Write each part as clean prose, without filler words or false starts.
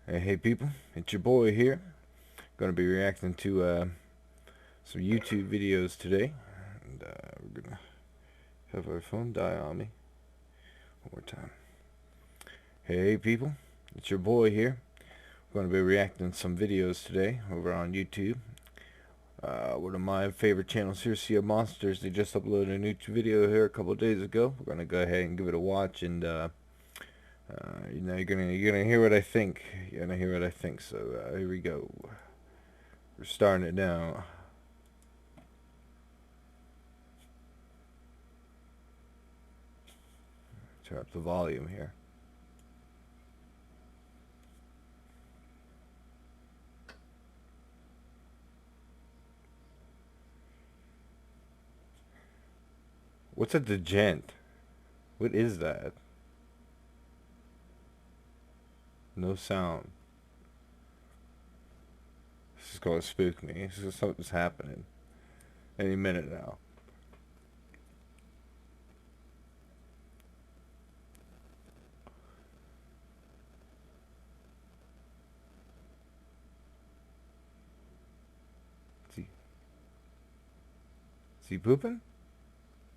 Hey people, it's your boy here. Gonna be reacting to some YouTube videos today. And we're gonna have our phone die on me. One more time. Hey people, it's your boy here. We're gonna be reacting to some videos today over on YouTube. One of my favorite channels here, SoSM Monsters, they just uploaded a new video here a couple of days ago. We're gonna go ahead and give it a watch, and you're gonna hear what I think. You're gonna hear what I think. So here we go. We're starting it now. Turn up the volume here. What's a Djent? What is that? No sound. This is gonna spook me. Something's happening any minute now. Is he pooping?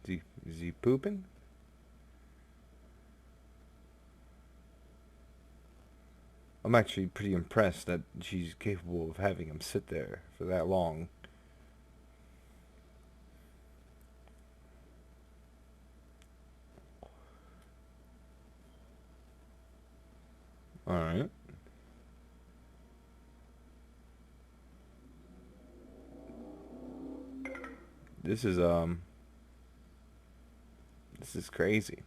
Is he pooping? I'm actually pretty impressed that she's capable of having him sit there for that long. Alright. This is crazy.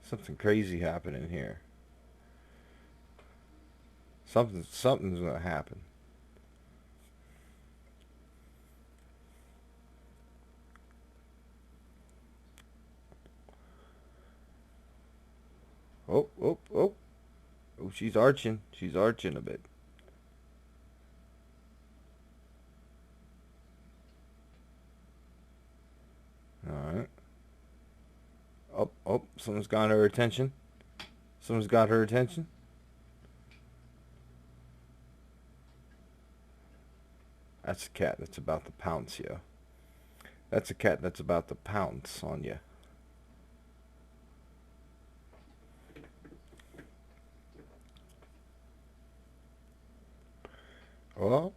Something crazy happening here. Something's gonna happen. Oh, oh, oh. Oh, she's arching. She's arching a bit. Alright. Oh, oh, someone's got her attention. Someone's got her attention. That's a cat that's about to pounce you. That's a cat that's about to pounce on you. Oh.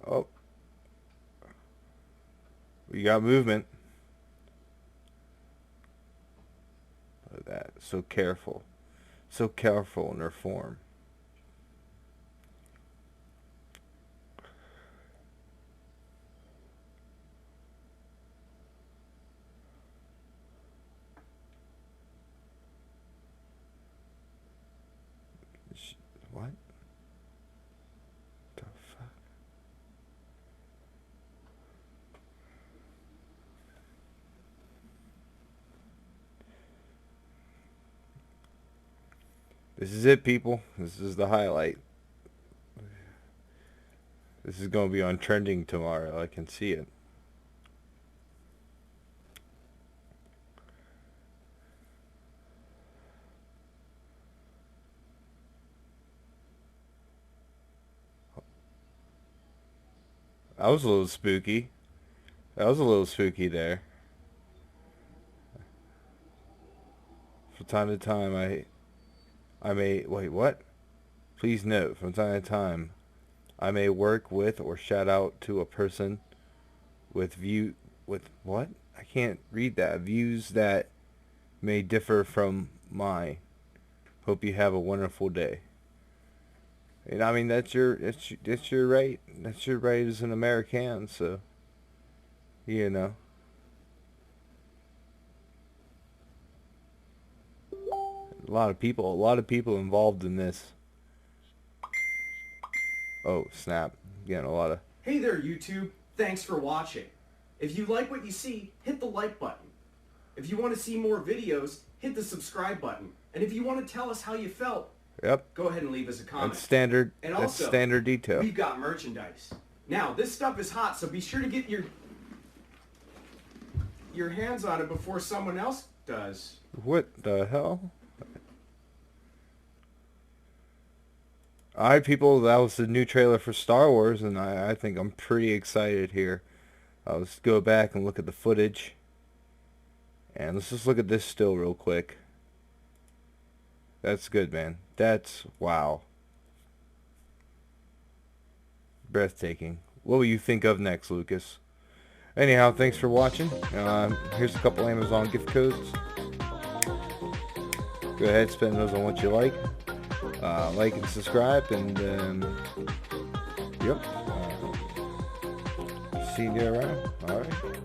Oh. We got movement. Look at that. So careful. So careful in her form. What? The fuck? This is it, people. This is the highlight. This is going to be on trending tomorrow. I can see it. That was a little spooky. That was a little spooky there. From time to time, I may wait. What? Please note, from time to time, I may work with or shout out to a person with what? I can't read that. Views that may differ from mine. Hope you have a wonderful day. And I mean that's your right. That's your right as an American. So you know. A lot of people involved in this. Oh, snap. Getting a lot of... Hey there, YouTube. Thanks for watching. If you like what you see, hit the like button. If you want to see more videos, hit the subscribe button. And if you want to tell us how you felt, Yep. go ahead and leave us a comment. That's standard. And that's also, standard detail. We've got merchandise. Now, this stuff is hot, so be sure to get your hands on it before someone else does. What the hell? Alright, people, that was the new trailer for Star Wars, and I think I'm pretty excited here. Let's go back and look at the footage. And let's just look at this still real quick. That's good, man. That's, wow. Breathtaking. What will you think of next, Lucas? Anyhow, thanks for watching. Here's a couple Amazon gift codes. Go ahead, spend those on what you like. Like and subscribe, and yep. See you around. All right.